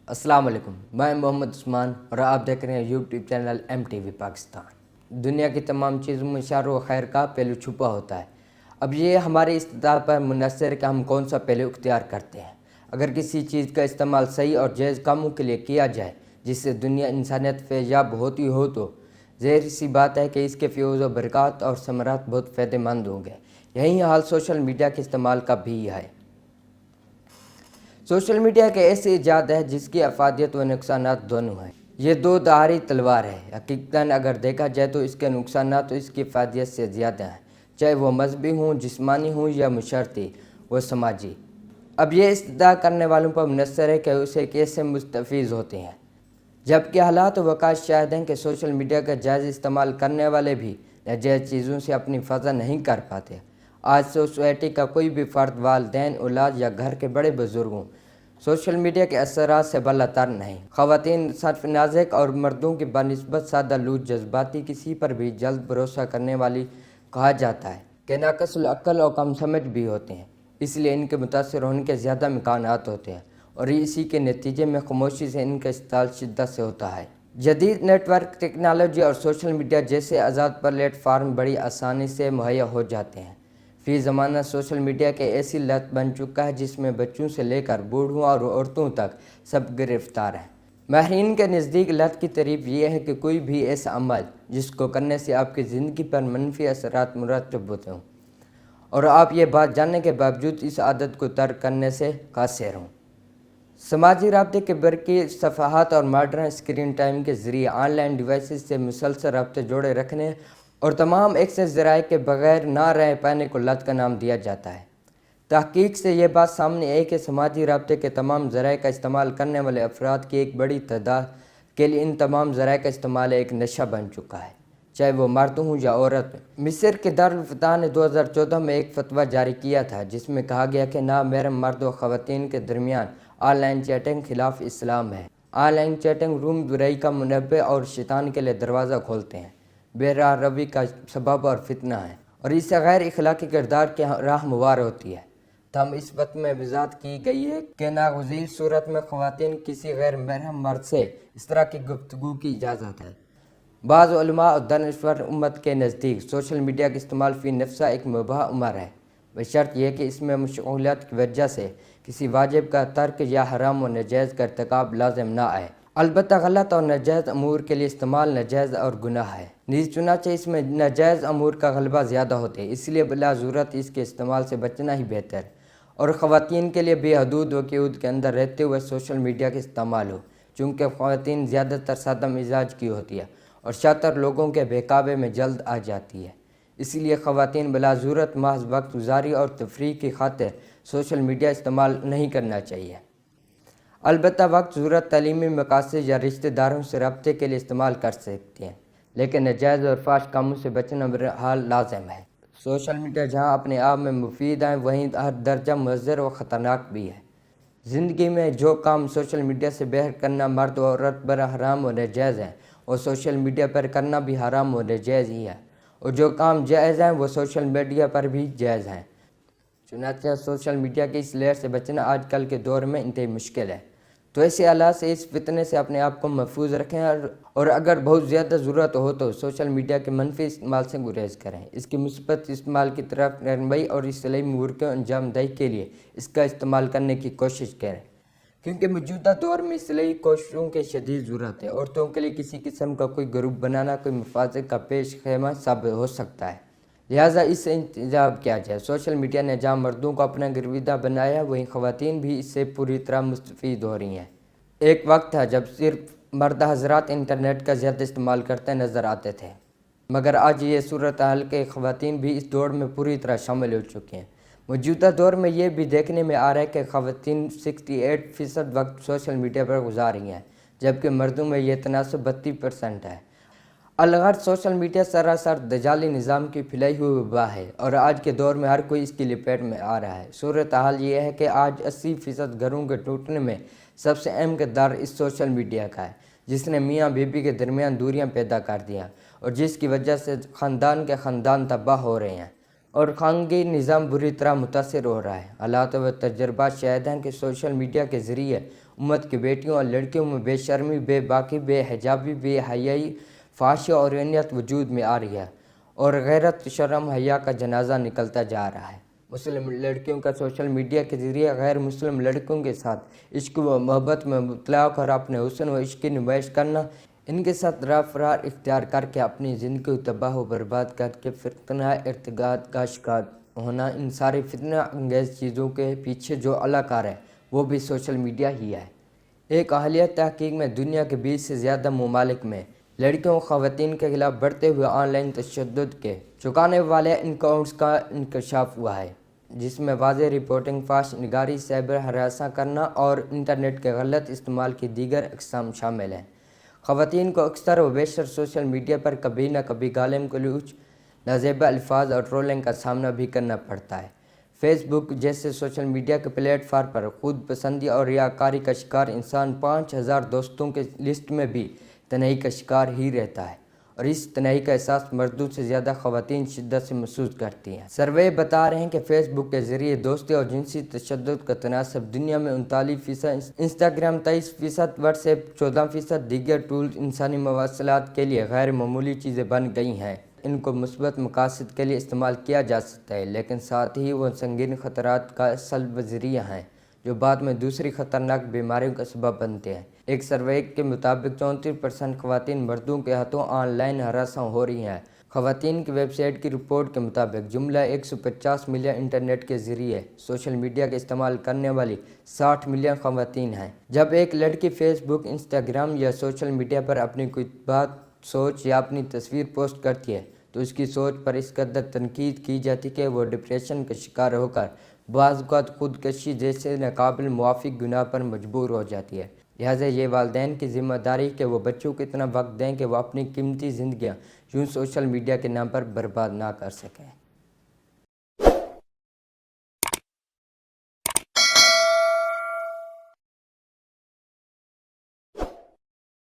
अस्सलाम वालेकुम। मैं मोहम्मद उस्मान और आप देख रहे हैं यूट्यूब चैनल MTV पाकिस्तान। दुनिया की तमाम चीज़ों में शर व खैर का पहलू छुपा होता है। अब ये हमारी इस्तिताअत पर मुनहसर है कि हम कौन सा पहलू इख्तियार करते हैं। अगर किसी चीज़ का इस्तेमाल सही और जायज़ कामों के लिए किया जाए जिससे दुनिया इंसानियत फैजाब होती हो तो ज़ाहिर सी बात है कि इसके फ़्यूज़ व बरक़ात और समरात बहुत फ़ायदेमंद होंगे। यही हाल सोशल मीडिया के इस्तेमाल का भी है। सोशल मीडिया एक ऐसी ईजाद है जिसकी अफादियत व नुकसानात दोनों हैं। ये दो धारी तलवार है। हकीकतन अगर देखा जाए तो इसके नुकसानात तो इसकी अफादियत से ज़्यादा हैं, चाहे वो मजहबी हों, जिस्मानी हों या मुशर्ती व समाजी। अब ये इस्तिदा करने वालों पर मुनहसर है कि उसे कैसे मुस्तफ़ीज़ होते हैं, जबकि हालात व वक़ायत शायद हैं कि सोशल मीडिया का जायज़ इस्तेमाल करने वाले भी नाजायज़ चीज़ों से अपनी हिफाजत नहीं कर पाते। आज सोसाइटी का कोई भी फ़र्द, वालिदैन, औलाद या घर के बड़े बुजुर्गों सोशल मीडिया के असरात से बालातर नहीं। ख़वातीन सिर्फ नाज़ुक और मर्दों की बनिस्बत सादा लूज जज्बाती, किसी पर भी जल्द भरोसा करने वाली कहा जाता है कि नाक़िसुल अक्ल और कम समझ भी होते हैं, इसलिए इनके मुतासर होने के ज़्यादा इम्कानात होते हैं और इसी के नतीजे में खामोशी से इनका इस्तेमाल शिद्दत से होता है। जदीद नेटवर्क टेक्नोलॉजी और सोशल मीडिया जैसे आज़ाद प्लेटफार्म बड़ी आसानी से मुहैया हो जाते हैं। फ़ी ज़माना सोशल मीडिया के ऐसी लत बन चुका है जिसमें बच्चों से लेकर बूढ़ों और औरतों तक सब गिरफ्तार हैं। माहिरीन के नज़दीक लत की तारीफ ये है कि कोई भी ऐसा अमल जिसको करने से आपकी ज़िंदगी पर मनफी असरात मुरतब होते हों और आप ये बात जानने के बावजूद इस आदत को तर्क करने से कासिर हों। समाजी राब्ते के बरकी सफ़हात और मॉडर्न स्क्रीन टाइम के ज़रिए ऑनलाइन डिवाइसेस से मुसलसल राब्ते जोड़े रखने और तमाम एक्सेस ज़राए के बगैर ना रह पाने को लत का नाम दिया जाता है। तहकीक से ये बात सामने आई कि समाजी राब्ते के तमाम ज़राए का इस्तेमाल करने वाले अफराद की एक बड़ी तादाद के लिए इन तमाम ज़राए का इस्तेमाल एक नशा बन चुका है, चाहे वो मर्द हों या औरत। मिस्र के दारुल फतह ने 2014 में एक फतवा जारी किया था जिसमें कहा गया कि नामहरम मर्द व ख़वातीन के दरमियान ऑनलाइन चैटिंग खिलाफ इस्लाम है। ऑनलाइन चैटिंग रूम बुराई का मुनब्बे और शैतान के लिए दरवाज़ा खोलते हैं, बेराह रवी का सबब और फितना है और इससे गैर इखलाकी किरदार की राह मुवार होती है। तम इस वक्त में वजाहत की गई है कि नागज़ीर सूरत में ख़वातीन किसी गैर महरम मर्द से इस तरह की गुफ्तगू की इजाज़त है। बाज़ उलमा और दानिश्वर उम्मत के नज़दीक सोशल मीडिया का इस्तेमाल फ़ी नफ्सा एक मुबाह उम्र है, बशर्त यह कि इसमें मशगूलियत की वजह से किसी वाजिब का तर्क या हराम व नाजायज़ का इर्तिकाब लाज़िम ना आए। अलबत्ता गलत और नाजायज़ अमूर के लिए इस्तेमाल नाजायज़ और गुनाह है। नीज़ चुनांचे इसमें नाजायज़ अमूर का गलबा ज़्यादा होते हैं, इसलिए बिला ज़रूरत इसके इस्तेमाल से बचना ही बेहतर है और ख़वातीन के लिए बेहदूद व क़यूद के अंदर रहते हुए सोशल मीडिया का इस्तेमाल हो, चूँकि ख़वातीन ज़्यादातर सादा मिजाज की होती है और शातर लोगों के बेकाबे में जल्द आ जाती है। इसलिए ख़वातीन बिला ज़रूरत महज वक्त गुजारी और तफरीह की खातिर सोशल मीडिया इस्तेमाल नहीं करना चाहिए। अलबत्ता वक्त ज़रूरत तालीमी मकासद या रिश्तेदारों से रब्ते के लिए इस्तेमाल कर सकते हैं, लेकिन नाजायज़ और फाश कामों से बचना बहरहाल लाज़िम है। सोशल मीडिया जहाँ अपने आप में मुफीद है वहीं हर दर्जा मुज़र व ख़तरनाक भी है। ज़िंदगी में जो काम सोशल मीडिया से बहर करना मर्द व औरत पर हराम व नाजायज़ है और सोशल मीडिया पर करना भी हराम व नाजायज़ ही है, और जो काम जायज़ हैं वो सोशल मीडिया पर भी जायज़ हैं। चुनांचे सोशल मीडिया की इस लहर से बचना आजकल के दौर में इंतहाई मुश्किल है, तो ऐसे हालात से इस फितने से अपने आप को महफूज रखें और अगर बहुत ज़्यादा ज़रूरत हो तो सोशल मीडिया के मनफी इस्तेमाल से गुरेज करें। इसके मुस्बत इस्तेमाल की तरफ रहनुमाई और इस्लाही उमूर के अंजाम दही के लिए इसका इस्तेमाल करने की कोशिश करें, क्योंकि मौजूदा दौर में इस्लाही कोशिशों की शदीद ज़रूरत है। औरतों के लिए किसी किस्म का कोई ग्रुप बनाना कोई मफाज़त का पेश खैमा साबित हो सकता है, लिहाजा इससे इंतजाम किया जाए। सोशल मीडिया ने जहाँ मर्दों को अपना गिरविदा बनाया वहीं ख़वातीन भी इससे पूरी तरह मुस्तफ़ीद हो रही हैं। एक वक्त था जब सिर्फ मर्द हज़रात इंटरनेट का ज़्यादा इस्तेमाल करते नज़र आते थे, मगर आज ये सूरत हाल के ख़वातीन भी इस दौड़ में पूरी तरह शामिल हो चुके हैं। मौजूदा दौर में ये भी देखने में आ रहा है कि ख़वातीन 68% वक्त सोशल मीडिया पर गुजार रही हैं, जबकि मर्दों में यह तनासब 32% है। अलगर्ज सोशल मीडिया सरासर दजाली निज़ाम की फैलाई हुई वबा है और आज के दौर में हर कोई इसकी लपेट में आ रहा है। सूरत हाल ये है कि आज 80% घरों के टूटने में सबसे अहम किरदार इस सोशल मीडिया का है, जिसने मियाँ बीबी के दरमियान दूरियां पैदा कर दिया और जिसकी वजह से ख़ानदान के ख़ानदान तबाह हो रहे हैं और खानगी निज़ाम बुरी तरह मुतासर हो रहा है। हालात व तजर्बात शायद हैं कि सोशल मीडिया के ज़रिए امت کی بیٹیوں اور لڑکیوں میں بے شرمی، بے باکی، بے حجابی، بے حیائی، فحاشی اور عورانیت وجود میں آ رہی ہے اور غیرت، شرم، حیا کا جنازہ نکلتا جا رہا ہے۔ مسلم لڑکیوں کا سوشل میڈیا کے ذریعے غیر مسلم لڑکوں کے ساتھ عشق و محبت میں مبتلا کر اپنے حسن و عشق کی نمائش کرنا، ان کے ساتھ راہ فرار اختیار کر کے اپنی زندگی کو تباہ و برباد کر کے فتنہ ارتکاب کا شکار ہونا، ان ساری فتنہ انگیز چیزوں کے پیچھے جو اداکار ہے وہ بھی سوشل میڈیا ہی ہے۔ ایک حالیہ تحقیق میں دنیا کے 20 سے زیادہ ممالک میں لڑکیوں اور خواتین کے خلاف بڑھتے ہوئے آن لائن تشدد کے چونکانے والے انکاؤنٹس کا انکشاف ہوا ہے، جس میں واضح رپورٹنگ، فحش نگاری، سائبر ہراساں کرنا اور انٹرنیٹ کے غلط استعمال کی دیگر اقسام شامل ہیں۔ خواتین کو اکثر و بیشتر سوشل میڈیا پر کبھی نہ کبھی گالی گلوچ، نازیبا الفاظ اور ٹرولنگ کا سامنا بھی کرنا پڑتا ہے۔ فیس بک جیسے سوشل میڈیا کے پلیٹ فارم پر خود پسندی اور ریاکاری کا شکار انسان 5000 دوستوں کے لسٹ میں بھی تنہائی کا شکار ہی رہتا ہے، اور اس تنہائی کا احساس مردوں سے زیادہ خواتین شدت سے محسوس کرتی ہیں۔ سروے بتا رہے ہیں کہ فیس بک کے ذریعے دوستی اور جنسی تشدد کا تناسب دنیا میں 39%، انسٹاگرام 23%، واٹس ایپ 14%، دیگر ٹولز انسانی مواصلات کے لیے غیر معمولی چیزیں بن گئی ہیں۔ ان کو مثبت مقاصد کے لیے استعمال کیا جا سکتا ہے، لیکن ساتھ ہی وہ سنگین خطرات کا سلب ذریعہ ہیں جو بعد میں دوسری خطرناک بیماریوں کا سبب بنتے ہیں۔ ایک سروے کے مطابق 34% خواتین مردوں کے ہاتھوں آن لائن ہراساں ہو رہی ہیں۔ خواتین کی ویب سائٹ کی رپورٹ کے مطابق جملہ 150 ملین انٹرنیٹ کے ذریعے سوشل میڈیا کا استعمال کرنے والی 60 ملین خواتین ہیں۔ جب ایک لڑکی فیس بک، انسٹاگرام یا سوشل میڈیا پر اپنی کوئی بات، سوچ یا اپنی تصویر پوسٹ کرتی ہے تو اس کی سوچ پر اس قدر تنقید کی جاتی ہے کہ وہ ڈپریشن کا شکار ہو کر بعض اوقات خودکشی جیسے ناقابل موافق گناہ پر مجبور ہو جاتی ہے۔ لہٰذا یہ والدین کی ذمہ داری ہے کہ وہ بچوں کو اتنا وقت دیں کہ وہ اپنی قیمتی زندگیاں یوں سوشل میڈیا کے نام پر برباد نہ کر سکیں۔